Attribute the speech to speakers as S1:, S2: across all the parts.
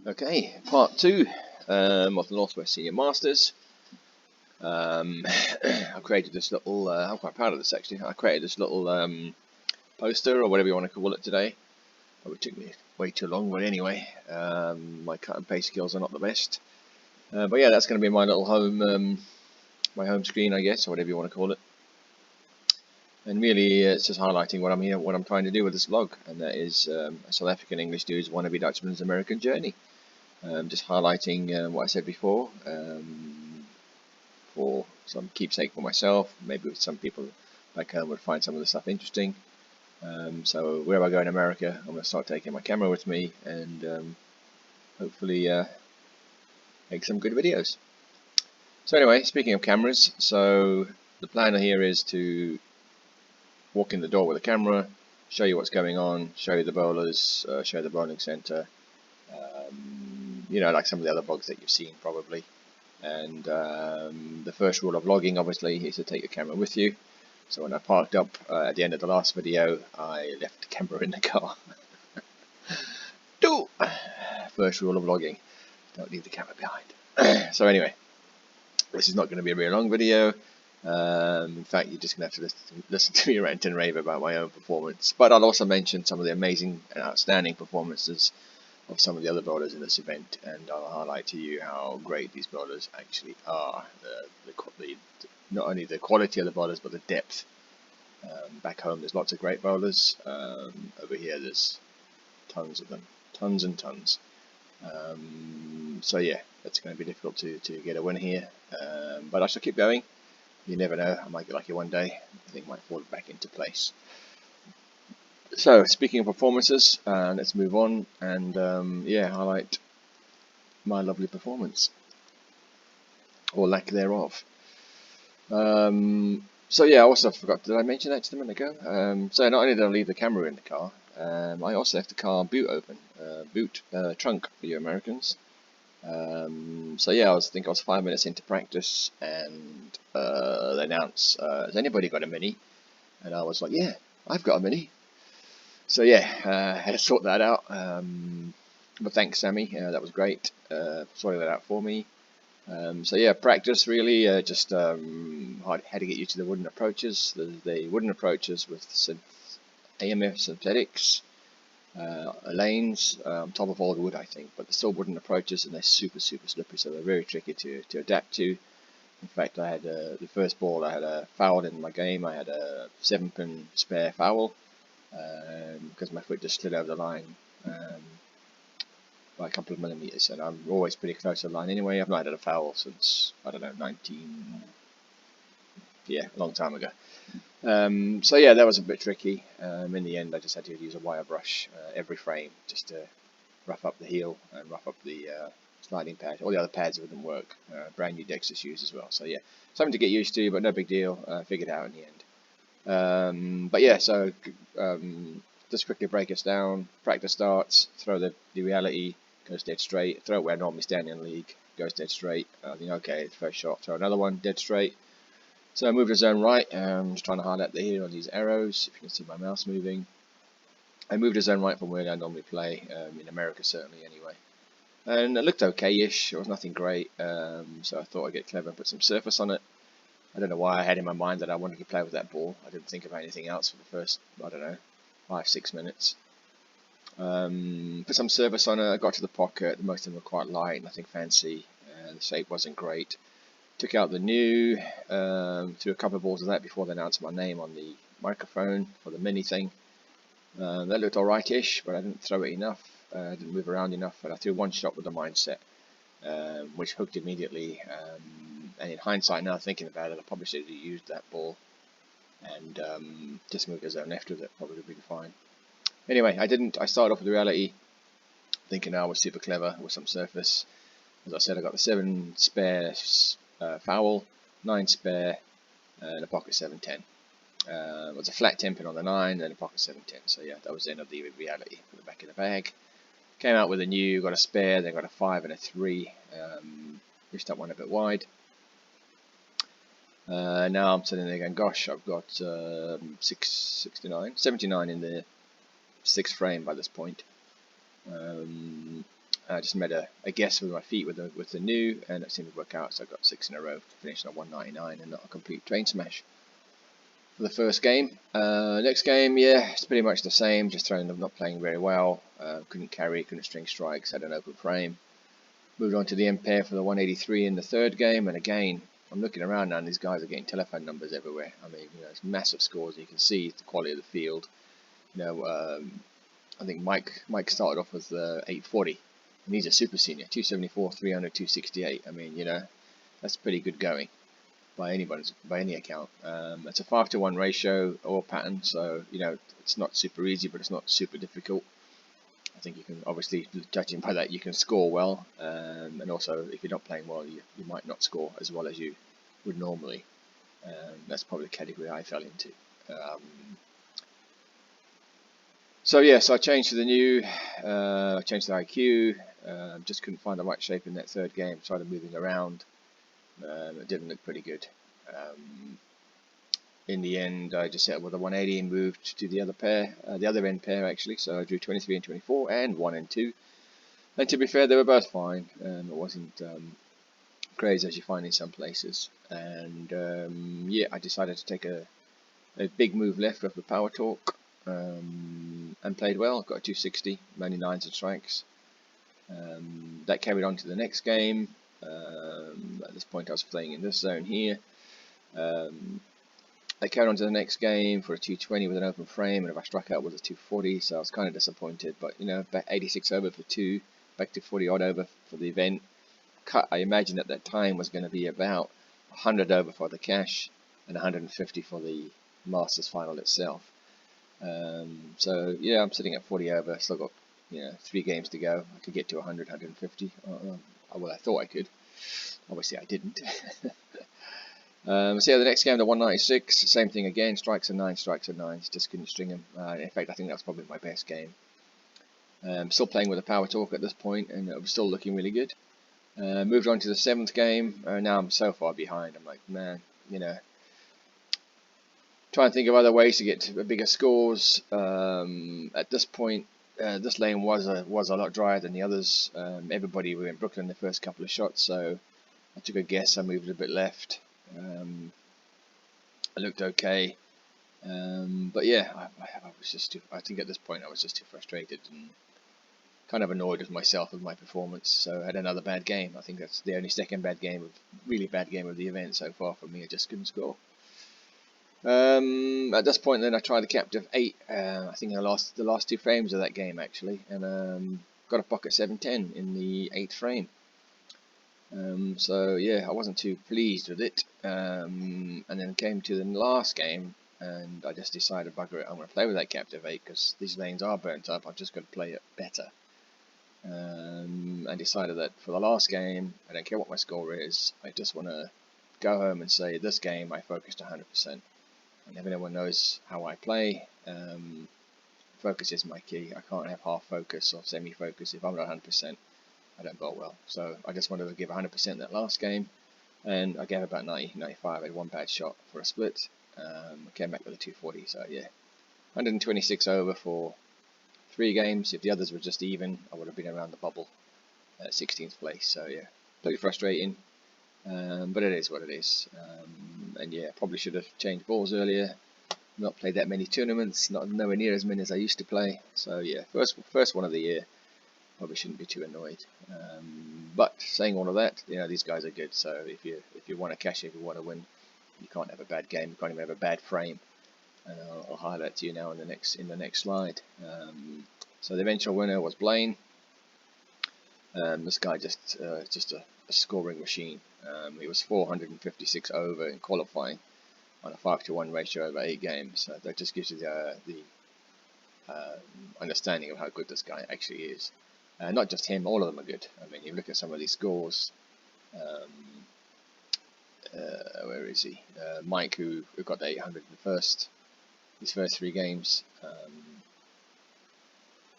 S1: Okay, part two of the NWST Masters. I created this little, I'm quite proud of this actually, I created this little poster or whatever you want to call it today. It took me way too long, but anyway, my cut and paste skills are not the best. But yeah, that's going to be my little home, my home screen I guess, or whatever you want to call it. And really it's just highlighting what I'm trying to do with this vlog, and that is a South African English dude's wannabe Dutchman's American journey. Just highlighting what I said before, for some keepsake for myself. Maybe some people back home would find some of the stuff interesting. So wherever I go in America, I'm going to start taking my camera with me and hopefully make some good videos. So anyway, speaking of cameras, so the plan here is to walk in the door with a camera, show you what's going on, show you the bowlers, show the bowling centre. You know, like some of the other vlogs that you've seen probably. And the first rule of vlogging obviously is to take your camera with you. So when I parked up at the end of the last video, I left the camera in the car. First rule of vlogging, don't leave the camera behind. So anyway, this is not going to be a very long video. In fact, you're just going to have to listen to me rant and rave about my own performance. But I'll also mention some of the amazing and outstanding performances of some of the other bowlers in this event, and I'll highlight to you how great these bowlers actually are. Not only the quality of the bowlers, but the depth. Back home there's lots of great bowlers. Over here there's tons of them, tons and tons. So yeah, it's going to be difficult to get a win here, but I shall keep going. You never know, I might get lucky one day, everything might fall back into place. So speaking of performances, let's move on and yeah, highlight my lovely performance, or lack thereof. So yeah, I also forgot, did I mention that just a minute ago? So not only did I leave the camera in the car, I also left the car boot open, trunk for you Americans. So yeah, I think I was 5 minutes into practice, and they announced, has anybody got a Mini? And I was like, yeah, I've got a Mini. So yeah, had to sort that out, but thanks Sammy, that was great, sorting that out for me. So yeah, practice really, just had to get used to the wooden approaches, the wooden approaches with AMF synthetics, lanes, top of old wood I think, but they're still wooden approaches and they're super slippery, so they're very tricky to adapt to. In fact, I had the first ball, I had a foul in my game, I had a 7-pin spare foul. Because my foot just slid over the line by a couple of millimeters, and I'm always pretty close to the line anyway. I've not had a foul since, I don't know, a long time ago. So yeah, that was a bit tricky. In the end I just had to use a wire brush every frame just to rough up the heel and rough up the sliding pad. All the other pads wouldn't work. Brand new Dexter shoes as well, so yeah, something to get used to, but no big deal. Figured it out in the end. But yeah, so just quickly break us down. Practice starts, throw the reality, goes dead straight. Throw it where I normally stand in the league, goes dead straight. I think, okay, first shot, throw another one, dead straight. So I move to zone right, just trying to highlight the here on these arrows, if you can see my mouse moving. I moved to zone right from where I normally play, in America certainly anyway. And it looked okay-ish, it was nothing great, so I thought I'd get clever and put some surface on it. I don't know why I had in my mind that I wanted to play with that ball. I didn't think about anything else for the first, I don't know, 5-6 minutes. Put some surface on it, I got to the pocket, most of them were quite light, nothing fancy, the shape wasn't great. Took out the new, threw a couple of balls of that before they announced my name on the microphone for the mini thing. That looked alright-ish, but I didn't throw it enough, didn't move around enough, and I threw one shot with the mindset, which hooked immediately. And in hindsight, now thinking about it, I probably should have used that ball and just moved to zone left with it. Probably would have been fine. Anyway, I didn't. I started off with reality, thinking I was super clever with some surface. As I said, I got the 7 spare foul, 9 spare, and a pocket 7-10. It was a flat 10-pin on the 9 and a pocket 7-10. So yeah, that was the end of the reality for the back of the bag. Came out with a new, got a spare, then got a 5 and a 3. Pushed that one a bit wide. Now I'm sitting there going, gosh, I've got 79 in the 6th frame by this point. I just made a guess with my feet with the new, and it seemed to work out. So I got 6 in a row, finished on 199, and not a complete train smash for the first game. Next game, yeah, it's pretty much the same. Just throwing them, not playing very well. Couldn't carry, couldn't string strikes, had an open frame. Moved on to the end pair for the 183 in the third game, and again, I'm looking around now, and these guys are getting telephone numbers everywhere. I mean, it's massive scores. You can see the quality of the field. I think Mike started off with 840, and he's a super senior, 274, 300, 268. I mean, that's pretty good going by any account. It's a 5-to-1 ratio or pattern, so it's not super easy, but it's not super difficult. I think you can, obviously, judging by that, you can score well, and also if you're not playing well, you might not score as well as you would normally. That's probably the category I fell into. So I changed to the new, I changed to IQ, just couldn't find the right shape in that third game, started moving around, it didn't look pretty good. In the end, I just settled with a 180 and moved to the other pair, the other end pair actually, so I drew 23 and 24 and 1 and 2. And to be fair, they were both fine, it wasn't crazy as you find in some places. And I decided to take a big move left with the power torque. And played well, got a 260, mainly 9s and strikes. That carried on to the next game. At this point I was playing in this zone here. I carried on to the next game for a 220 with an open frame, and if I struck out with a 240, so I was kind of disappointed, but back 86 over for 2, back to 40 odd over for the event. Cut, I imagine at that time, was going to be about 100 over for the cash and 150 for the Masters final itself. So I'm sitting at 40 over, still got 3 games to go. I could get to 100, 150. Well, I thought I could. Obviously I didn't. The next game, the 196, same thing again, strikes and 9s, just couldn't string them. In fact, I think that was probably my best game. Still playing with a power torque at this point, and it was still looking really good. Moved on to the 7th game. Now I'm so far behind. I'm like, man, try and think of other ways to get to bigger scores. At this point, this lane was a lot drier than the others. Everybody were in Brooklyn the first couple of shots, so I took a guess. I moved a bit left. It looked okay, but I was just I think at this point I was just too frustrated and kind of annoyed with myself with my performance. So I had another bad game. I think that's the only second really bad game of the event so far for me. I just couldn't score. At this point, then I tried the captive 8. I think I lost the last 2 frames of that game actually, and got a pocket 710 in the 8th frame. I wasn't too pleased with it. And then came to the last game, and I just decided, bugger it, I'm going to play with that captive 8 because these lanes are burnt up. I've just got to play it better. And decided that for the last game, I don't care what my score is. I just want to go home and say this game I focused 100%. And everyone knows how I play. Focus is my key. I can't have half focus or semi-focus. If I'm not 100%, I don't bowl well. So I just wanted to give 100% that last game, and I gave about 90, 95. I had 1 bad shot for a split. I came back with a 240. So 126 over for 3 games. If the others were just even, I would have been around the bubble at 16th place. So pretty frustrating. But it is what it is. Probably should have changed balls earlier. Not played that many tournaments, nowhere near as many as I used to play. So first one of the year. Probably shouldn't be too annoyed. But saying all of that, these guys are good. So if you want to cash, if you want to win, you can't have a bad game. You can't even have a bad frame. And I'll highlight to you now in the next slide. So the eventual winner was Blaine. This guy just a scoring machine. He was 456 over in qualifying on a 5-to-1 ratio over 8 games. So that just gives you the understanding of how good this guy actually is. Not just him, all of them are good. I mean, you look at some of these scores. Where is he? Mike, who got the 800 in his first 3 games.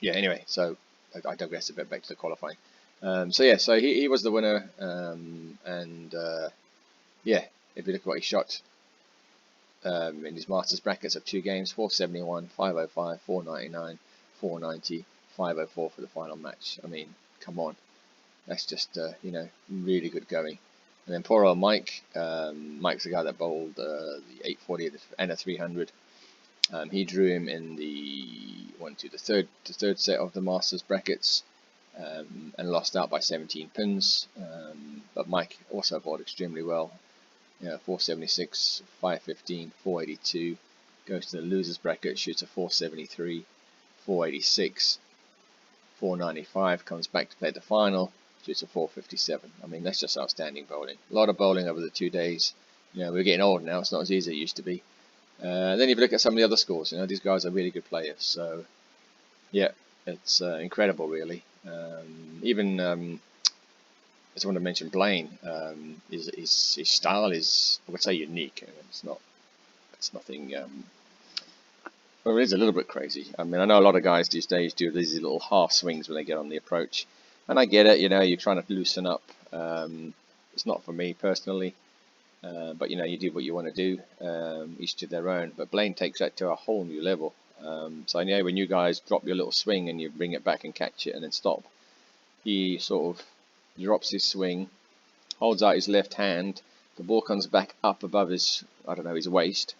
S1: Anyway, so I digress a bit back to the qualifying. So he was the winner, if you look at what he shot in his Masters brackets of 2 games, 471, 505, 499, 490, 504 for the final match. I mean, come on, that's just you know, really good going. And then poor old Mike. Mike's the guy that bowled the 840 and a 300. He drew him in the third set of the Masters brackets, and lost out by 17 pins. But Mike also bowled extremely well. 476, 515, 482. Goes to the losers bracket, shoots a 473, 486, 495. Comes back to play the final, shoots a 457. I mean, that's just outstanding bowling. A lot of bowling over the 2 days. We're getting old now. It's not as easy as it used to be. Then if you look at some of the other scores, these guys are really good players. So, yeah, it's incredible, really. Even I just want to mention Blaine. His style is, I would say, unique. It's nothing. Well, it is a little bit crazy. I mean, I know a lot of guys these days do these little half swings when they get on the approach, and I get it. You're trying to loosen up. It's not for me personally. But you do what you want to do, each to their own. But Blaine takes that to a whole new level. So when you guys drop your little swing and you bring it back and catch it and then stop, he sort of drops his swing, holds out his left hand, the ball comes back up above his, his waist,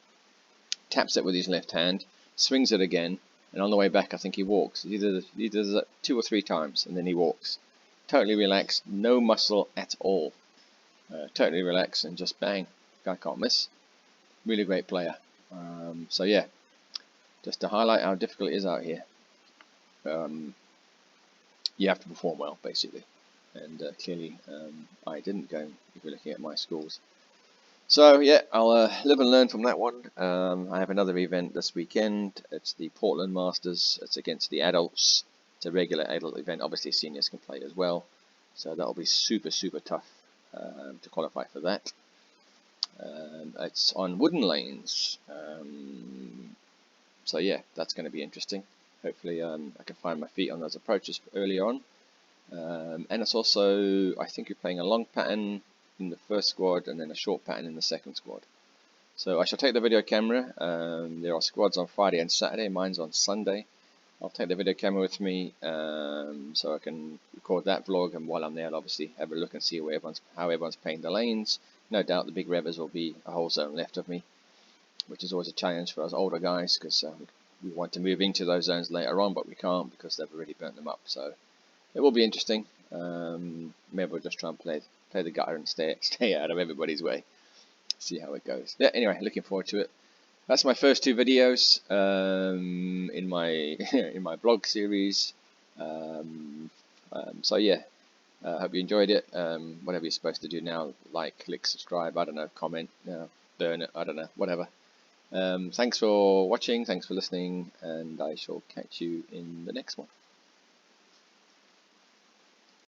S1: taps it with his left hand, swings it again, and on the way back I think he walks. He does it 2 or 3 times and then he walks. Totally relaxed, no muscle at all. Totally relaxed and just bang, guy can't miss. Really great player. So yeah, just to highlight how difficult it is out here. You have to perform well, basically, and clearly I didn't go. If you're looking at my scores, so yeah, I'll live and learn from that one. I have another event this weekend. It's the Portland Masters. It's against the adults. It's a regular adult event. Obviously, seniors can play as well, so that'll be super tough to qualify for that. It's on wooden lanes, so yeah, that's going to be interesting. Hopefully I can find my feet on those approaches earlier on. And it's also, I think you're playing a long pattern in the first squad and then a short pattern in the second squad. So I shall take the video camera. There are squads on Friday and Saturday. Mine's on Sunday. I'll take the video camera with me so I can record that vlog, and while I'm there I'll obviously have a look and see how everyone's playing the lanes. No doubt the big revers will be a whole zone left of me, which is always a challenge for us older guys, because we want to move into those zones later on, but we can't because they've already burnt them up. So it will be interesting. Maybe we'll just try and play the gutter and stay out of everybody's way. See how it goes. Yeah. Anyway, looking forward to it. That's my first 2 videos in my in my blog series. So yeah, hope you enjoyed it. Whatever you're supposed to do now, like, click, subscribe, I don't know, comment, burn it, I don't know, whatever. Thanks for watching, thanks for listening, and I shall catch you in the next one.